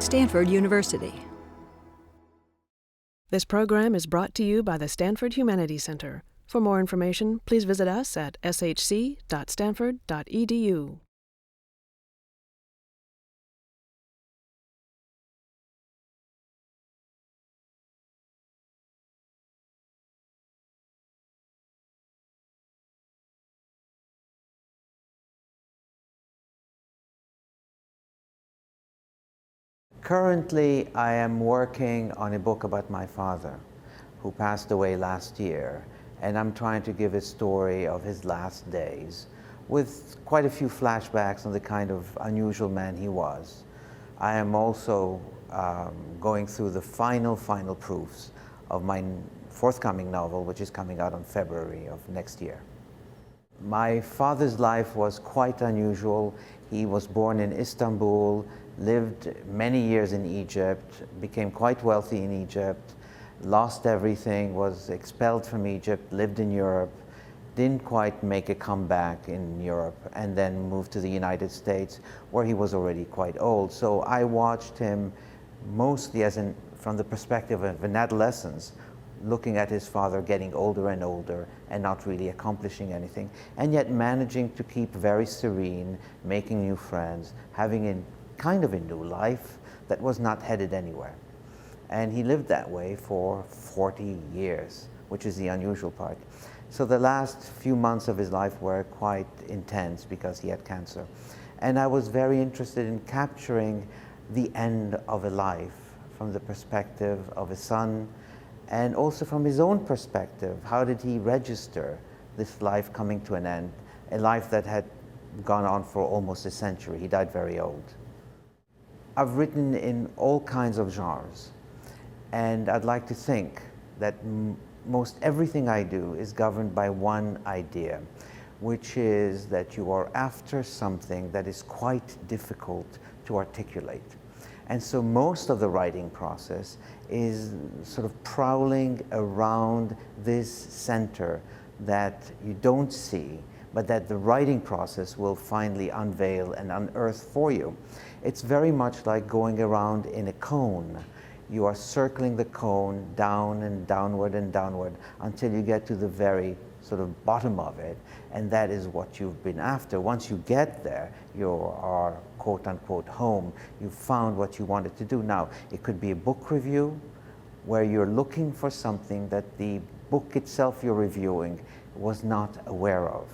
Stanford University. This program is brought to you by the Stanford Humanities Center. For more information, please visit us at shc.stanford.edu. Currently, I am working on a book about my father, who passed away last year, and I'm trying to give a story of his last days with quite a few flashbacks on the kind of unusual man he was. I am also going through the final proofs of my forthcoming novel, which is coming out in February of next year. My father's life was quite unusual. He was born in Istanbul, lived many years in Egypt, became quite wealthy in Egypt, lost everything, was expelled from Egypt, lived in Europe, didn't quite make a comeback in Europe, and then moved to the United States, where he was already quite old. So I watched him mostly from the perspective of an adolescence, looking at his father getting older and older and not really accomplishing anything, and yet managing to keep very serene, making new friends, having a kind of a new life that was not headed anywhere. And he lived that way for 40 years, which is the unusual part. So the last few months of his life were quite intense because he had cancer. And I was very interested in capturing the end of a life from the perspective of a son, and also from his own perspective. How did he register this life coming to an end, a life that had gone on for almost a century? He died very old. I've written in all kinds of genres, and I'd like to think that most everything I do is governed by one idea, which is that you are after something that is quite difficult to articulate. And so most of the writing process is sort of prowling around this center that you don't see, but that the writing process will finally unveil and unearth for you. It's very much like going around in a cone. You are circling the cone down and downward until you get to the very sort of bottom of it, and that is what you've been after. Once you get there, you are quote unquote home. You found what you wanted to do. Now, it could be a book review where you're looking for something that the book itself you're reviewing was not aware of.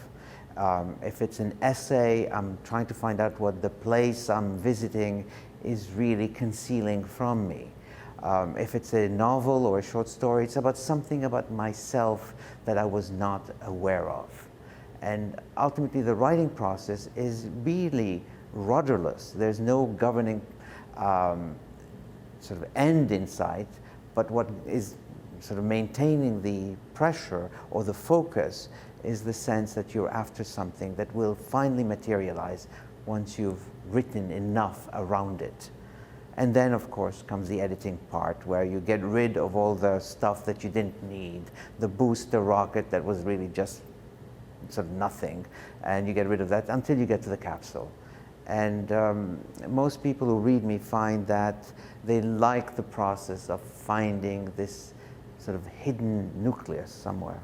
If it's an essay, I'm trying to find out what the place I'm visiting is really concealing from me. If it's a novel or a short story, it's about something about myself that I was not aware of. And ultimately, the writing process is really rudderless. There's no governing sort of end in sight, but what is sort of maintaining the pressure or the focus is the sense that you're after something that will finally materialize once you've written enough around it. And then, of course, comes the editing part, where you get rid of all the stuff that you didn't need, the booster rocket that was really just sort of nothing, and you get rid of that until you get to the capsule. And most people who read me find that they like the process of finding this sort of hidden nucleus somewhere.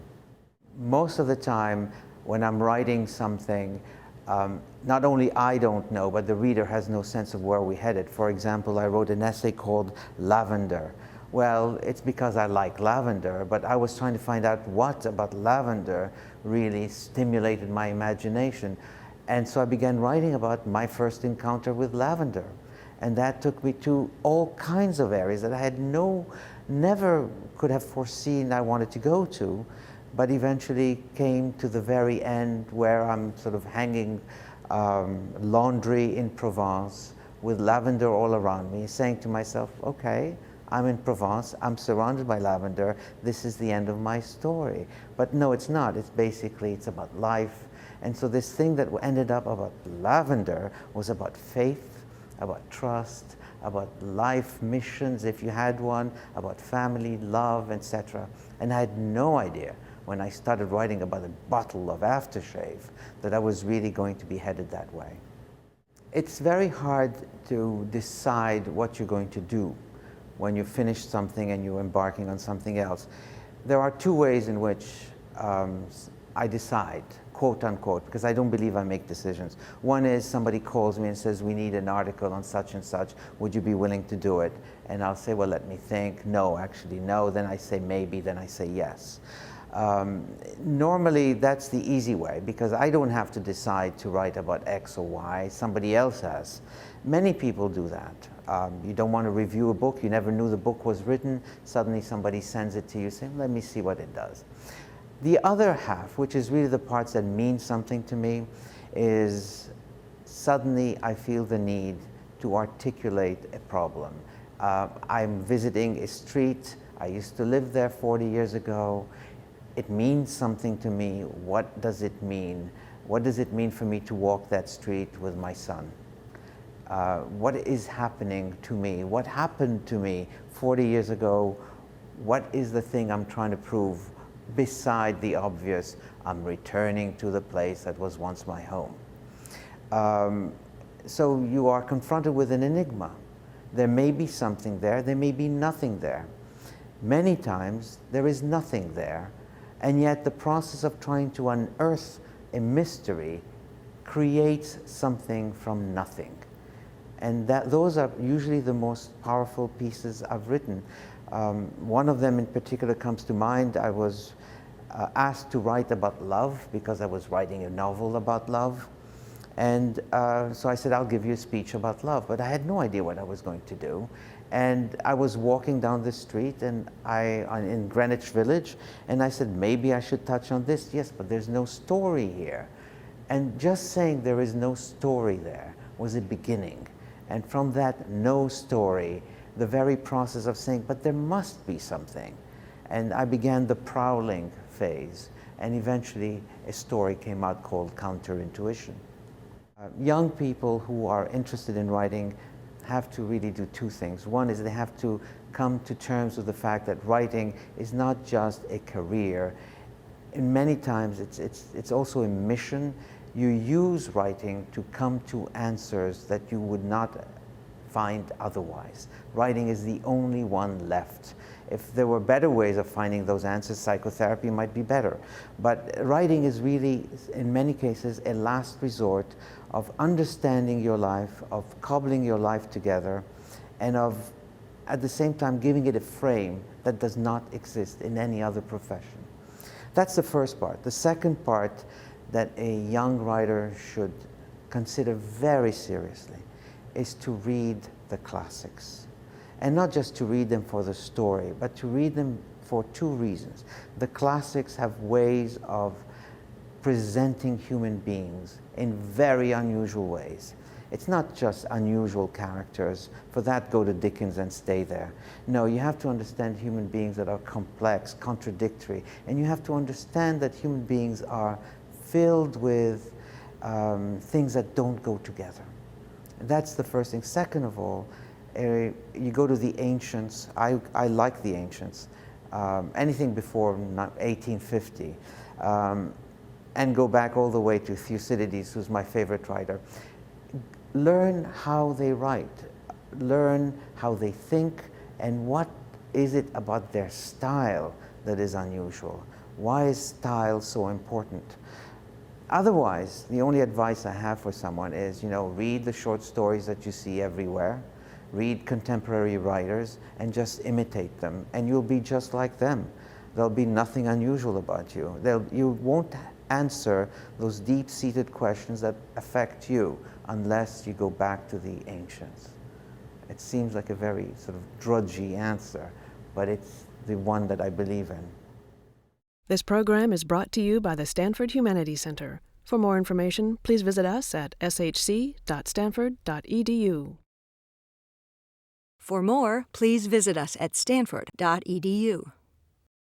Most of the time, when I'm writing something, not only I don't know, but the reader has no sense of where we're headed. For example, I wrote an essay called Lavender. Well, it's because I like lavender, but I was trying to find out what about lavender really stimulated my imagination. And so I began writing about my first encounter with lavender. And that took me to all kinds of areas that I had never could have foreseen I wanted to go to, but eventually came to the very end where I'm sort of hanging laundry in Provence with lavender all around me, saying to myself, okay, I'm in Provence, I'm surrounded by lavender, this is the end of my story. But no, it's not. It's about life. And so this thing that ended up about lavender was about faith, about trust, about life missions, if you had one, about family, love, etc. And I had no idea when I started writing about a bottle of aftershave that I was really going to be headed that way. It's very hard to decide what you're going to do when you finish something and you're embarking on something else. There are two ways in which I decide, quote unquote, because I don't believe I make decisions. One is somebody calls me and says, we need an article on such and such, would you be willing to do it? And I'll say, well, let me think. No, actually, no. Then I say maybe, then I say yes. Normally, that's the easy way, because I don't have to decide to write about X or Y. Somebody else has. Many people do that. You don't want to review a book. You never knew the book was written. Suddenly, somebody sends it to you, saying, let me see what it does. The other half, which is really the parts that mean something to me, is suddenly I feel the need to articulate a problem. I'm visiting a street. I used to live there 40 years ago. It means something to me. What does it mean? What does it mean for me to walk that street with my son? What is happening to me? What happened to me 40 years ago? What is the thing I'm trying to prove beside the obvious? I'm returning to the place that was once my home. So you are confronted with an enigma. There may be something there, there may be nothing there. Many times there is nothing there, and yet the process of trying to unearth a mystery creates something from nothing. And those are usually the most powerful pieces I've written. One of them in particular comes to mind. I was asked to write about love because I was writing a novel about love. And so I said, I'll give you a speech about love. But I had no idea what I was going to do. And I was walking down the street and in Greenwich Village, and I said, maybe I should touch on this. Yes, but there's no story here. And just saying there is no story there was a beginning. And from that no story, the very process of saying, but there must be something. And I began the prowling phase. And eventually a story came out called Counterintuition. Young people who are interested in writing have to really do two things. One is they have to come to terms with the fact that writing is not just a career. And many times it's also a mission. You use writing to come to answers that you would not find otherwise. Writing is the only one left. If there were better ways of finding those answers, psychotherapy might be better. But writing is really, in many cases, a last resort of understanding your life, of cobbling your life together, and of, at the same time, giving it a frame that does not exist in any other profession. That's the first part. The second part that a young writer should consider very seriously is to read the classics. And not just to read them for the story, but to read them for two reasons. The classics have ways of presenting human beings in very unusual ways. It's not just unusual characters. For that, go to Dickens and stay there. No, you have to understand human beings that are complex, contradictory, and you have to understand that human beings are filled with things that don't go together. That's the first thing. Second of all, you go to the ancients. I like the ancients, anything before 1850, and go back all the way to Thucydides, who's my favorite writer. Learn how they write, learn how they think, and what is it about their style that is unusual? Why is style so important? Otherwise, the only advice I have for someone is, read the short stories that you see everywhere. Read contemporary writers and just imitate them, and you'll be just like them. There'll be nothing unusual about you. You won't answer those deep-seated questions that affect you unless you go back to the ancients. It seems like a very sort of drudgy answer, but it's the one that I believe in. This program is brought to you by the Stanford Humanities Center. For more information, please visit us at shc.stanford.edu. For more, please visit us at stanford.edu.